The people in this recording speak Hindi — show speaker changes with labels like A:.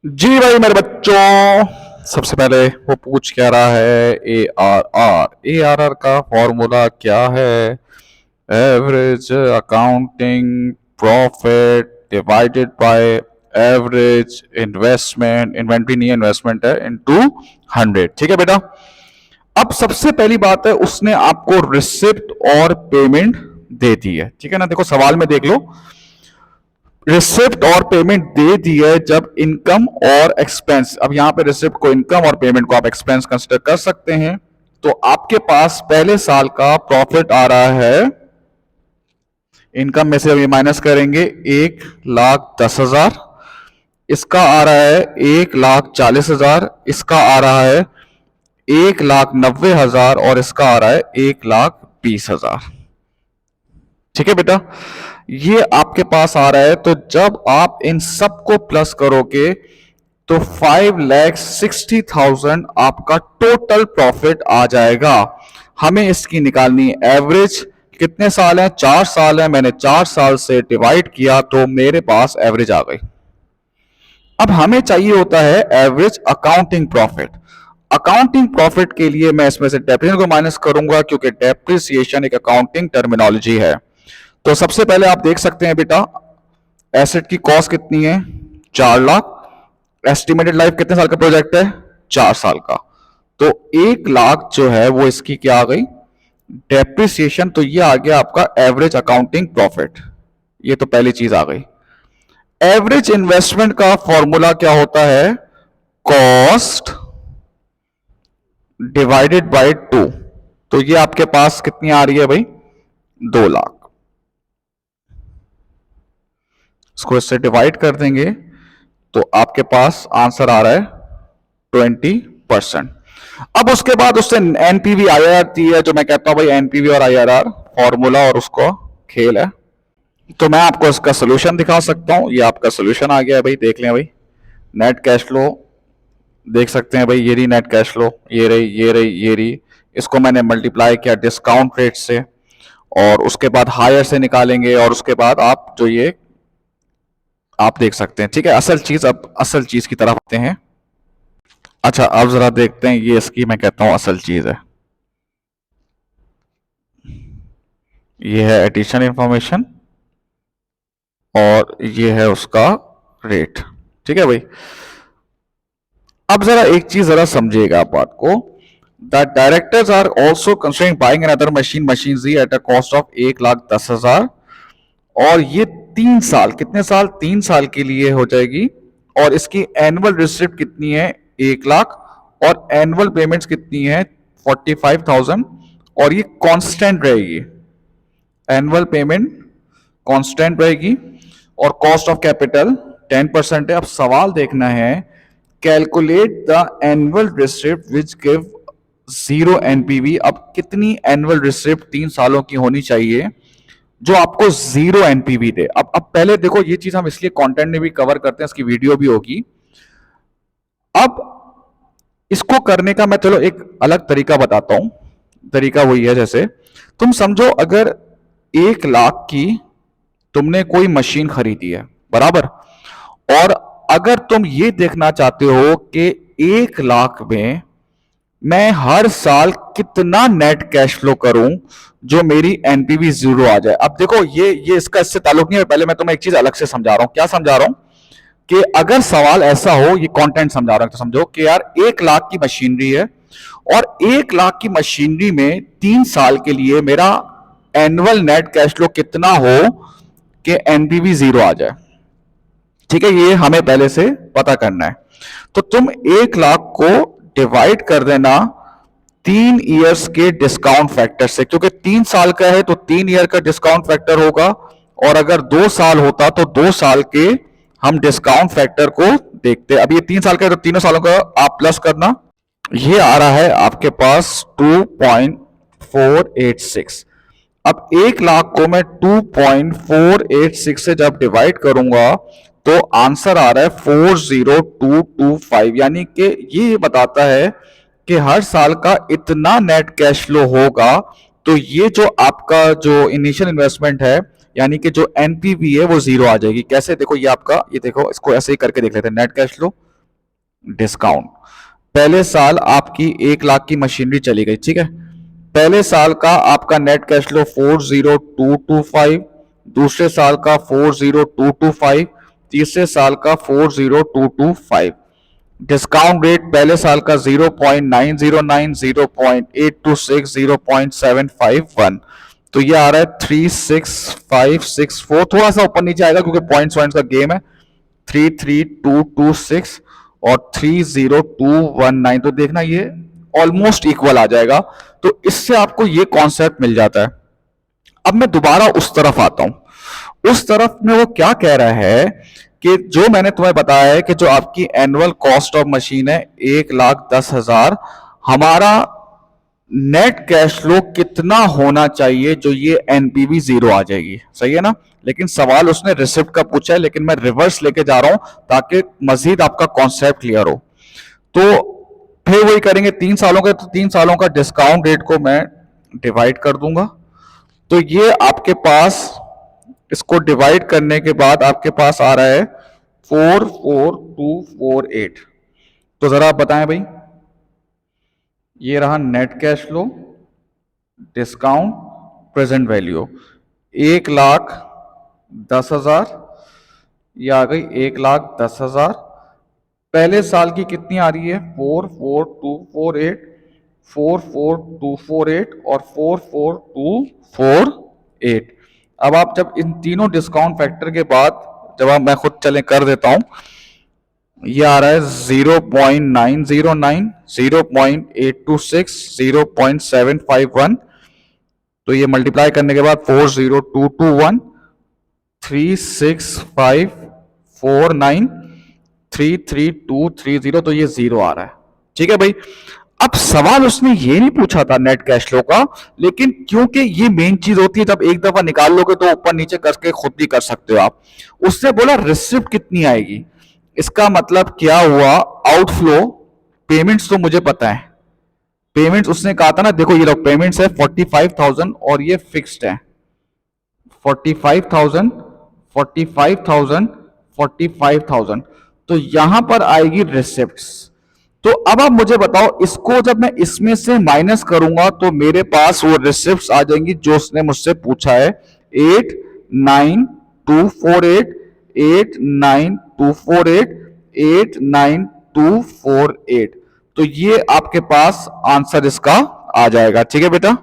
A: जी भाई मेरे बच्चों, सबसे पहले वो पूछ क्या रहा है। ए आर आर का फॉर्मूला क्या है? Average accounting profit divided by average investment, inventory नहीं है, इन्वेस्टमेंट है, इनटू 100। ठीक है बेटा। अब सबसे पहली बात है, उसने आपको रिसिप्ट और पेमेंट दे दी है। ठीक है ना, देखो सवाल में देख लो, रिसिप्ट और पेमेंट दे दी है जब इनकम और एक्सपेंस। अब यहां पे रिसिप्ट को इनकम और पेमेंट को आप एक्सपेंस कंसिडर कर सकते हैं। तो आपके पास पहले साल का प्रॉफिट आ रहा है, इनकम में से अभी माइनस करेंगे 1,10,000, इसका आ रहा है 1,40,000, इसका आ रहा है 1,90,000 और इसका आ रहा है 1,20,000। ठीक है बेटा, ये आपके पास आ रहा है। तो जब आप इन सबको प्लस करोगे तो 5,60,000 आपका टोटल प्रॉफिट आ जाएगा। हमें इसकी निकालनी एवरेज। कितने साल है? 4 साल है। मैंने 4 साल से डिवाइड किया तो मेरे पास एवरेज आ गई। अब हमें चाहिए होता है average accounting profit. Accounting profit के लिए मैं इसमें से डेप्रिसिएशन को माइनस करूंगा, क्योंकि डेप्रिसिएशन एक अकाउंटिंग टर्मिनोलॉजी है। तो सबसे पहले आप देख सकते हैं बेटा, एसेट की कॉस्ट कितनी है? 4,00,000। एस्टिमेटेड लाइफ कितने साल का प्रोजेक्ट है? 4 साल का। तो 1,00,000 जो है वो इसकी क्या आ गई? डेप्रिसिएशन। तो ये आ गया आपका एवरेज अकाउंटिंग प्रॉफिट। ये तो पहली चीज आ गई। एवरेज इन्वेस्टमेंट का फॉर्मूला क्या होता है? Cost divided by 2। तो ये आपके पास कितनी आ रही है भाई? 2,00,000। इसको इससे डिवाइड कर देंगे तो आपके पास आंसर आ रहा है 20%। अब उसके बाद उससे एनपीवी आईआरआर दी है, जो मैं कहता हूं भाई एनपीवी और आईआरआर फॉर्मूला और उसको खेल है। तो मैं आपको इसका सोल्यूशन दिखा सकता हूं। ये आपका सोल्यूशन आ गया है भाई, देख लें भाई। नेट कैश फ्लो देख सकते हैं भाई, ये रही नेट कैश फ्लो, ये रही, ये रही, ये रही। इसको मैंने मल्टीप्लाई किया डिस्काउंट रेट से, और उसके बाद हायर से निकालेंगे, और उसके बाद आप जो ये आप देख सकते हैं। ठीक है, असल चीज, अब असल चीज की तरफ आते हैं। अच्छा, अब जरा देखते हैं, ये इसकी मैं कहता हूं असल चीज है। ये है एडिशन इंफॉर्मेशन और ये है उसका रेट। ठीक है भाई। अब जरा एक चीज जरा समझिएगा आप बात को। The directors are also considering buying another machinery at a cost of 1,10,000। और ये 3 साल, कितने साल? 3 साल के लिए हो जाएगी। और इसकी एनुअल रिसिप्ट कितनी है? 1,00,000। और एनुअल पेमेंट्स कितनी है? 45,000। और ये कांस्टेंट रहेगी, एनुअल पेमेंट कांस्टेंट रहेगी। और कॉस्ट ऑफ कैपिटल 10% है। अब सवाल देखना है, calculate the annual receipt which give 0 NPV. अब कितनी एनुअल रिसिप्ट 3 सालों की होनी चाहिए जो आपको 0 एनपीवी दे? अब पहले देखो, ये चीज हम इसलिए कंटेंट में भी कवर करते हैं, इसकी वीडियो भी होगी। अब इसको करने का मैं चलो एक अलग तरीका बताता हूं। तरीका वही है, जैसे तुम समझो अगर 1,00,000 की तुमने कोई मशीन खरीदी है, बराबर। और अगर तुम ये देखना चाहते हो कि 1,00,000 में मैं हर साल कितना नेट कैश फ्लो करूं जो मेरी एनपीवी 0 आ जाए। अब देखो, ये इसका इससे ताल्लुक नहीं है। पहले मैं तुम्हें एक चीज अलग से समझा रहा हूं। क्या समझा रहा हूं? कि अगर सवाल ऐसा हो, ये कंटेंट समझा रहा हूं, तो समझो कि यार 1,00,000 की मशीनरी है, और 1,00,000 की मशीनरी में 3 साल के लिए मेरा एनुअल नेट कैश फ्लो कितना हो कि एनपीवी 0 आ जाए। ठीक है, ये हमें पहले से पता करना है। तो तुम 1,00,000 को डिवाइड कर देना 3 ईयर्स के डिस्काउंट फैक्टर से, क्योंकि 3 साल का है तो 3 ईयर का डिस्काउंट फैक्टर होगा। और अगर 2 साल होता तो 2 साल के हम डिस्काउंट फैक्टर को देखते। अब ये 3 साल का है तो तीनों सालों का आप प्लस करना। ये आ रहा है आपके पास 2.486। अब 1,00,000 को मैं 2.486 से जब डिवाइड करूंगा तो आंसर आ रहा है 40225। यानी कि ये बताता है कि हर साल का इतना नेट कैश फ्लो होगा। तो ये जो आपका जो इनिशियल इन्वेस्टमेंट है, यानी कि जो एनपीवी है, वो 0 आ जाएगी। कैसे? देखो, ये आपका, ये देखो, इसको ऐसे ही करके देख लेते हैं। Net cash flow discount. पहले साल आपकी 1 लाख की मशीनरी चली गई, ठीक है। पहले साल का आपका नेट कैश फ्लो 40225, दूसरे साल का 40225, तीसरे साल का 40225। डिस्काउंट रेट पहले साल का 0.909, 0.826, 0.751। तो ये आ रहा है 36564। थोड़ा सा ऊपर नीचे आएगा क्योंकि पॉइंट्स पॉइंट्स का गेम है। 33226 और 30219। तो देखना ये ऑलमोस्ट इक्वल आ जाएगा। तो इससे आपको ये कॉन्सेप्ट मिल जाता है। अब मैं दोबारा उस तरफ आता हूं। उस तरफ में वो क्या कह रहा है कि जो मैंने तुम्हें बताया है कि जो आपकी एनुअल कॉस्ट ऑफ मशीन है 1,10,000, हमारा नेट कैश फ्लो कितना होना चाहिए जो ये एनपीवी जीरो आ जाएगी, सही है ना। लेकिन सवाल उसने रिसिप्ट का पूछा है, लेकिन मैं रिवर्स लेके जा रहा हूं ताकि मजीद आपका कॉन्सेप्ट क्लियर हो। तो फिर वही करेंगे 3 सालों के, तो 3 सालों का डिस्काउंट रेट को मैं डिवाइड कर दूंगा। तो ये आपके पास, इसको डिवाइड करने के बाद आपके पास आ रहा है 44248। तो जरा आप बताएं भाई, ये रहा net cash flow, discount, present value. 1,10,000, ये आ गई 1,10,000। पहले साल की कितनी आ रही है 44248, 44248 और 44248। अब आप जब इन तीनों डिस्काउंट फैक्टर के बाद, जब आप, मैं खुद चले कर देता हूं, ये आ रहा है 0.909, 0.826, 0.751। तो ये मल्टीप्लाई करने के बाद 40221, 36549, 33230। तो ये जीरो आ रहा है, ठीक है भाई। अब सवाल उसने ये नहीं पूछा था नेट कैश फ्लो का, लेकिन क्योंकि ये मेन चीज होती है, जब एक दफा निकाल लोगे तो ऊपर नीचे करके खुद भी कर सकते हो आप। उसने बोला रिसिप्ट कितनी आएगी। इसका मतलब क्या हुआ, आउटफ्लो, पेमेंट्स तो मुझे पता है। पेमेंट्स उसने कहा था ना, देखो ये लोग पेमेंट्स है 45,000 और ये फिक्स्ड है 45,000, 45,000, 45,000। तो यहां पर आएगी रिसिप्ट्स। तो अब आप मुझे बताओ, इसको जब मैं इसमें से माइनस करूंगा तो मेरे पास वो रिसिप्ट्स आ जाएंगी जो उसने मुझसे पूछा है, 89248, 89248, 89248। तो ये आपके पास आंसर इसका आ जाएगा, ठीक है बेटा।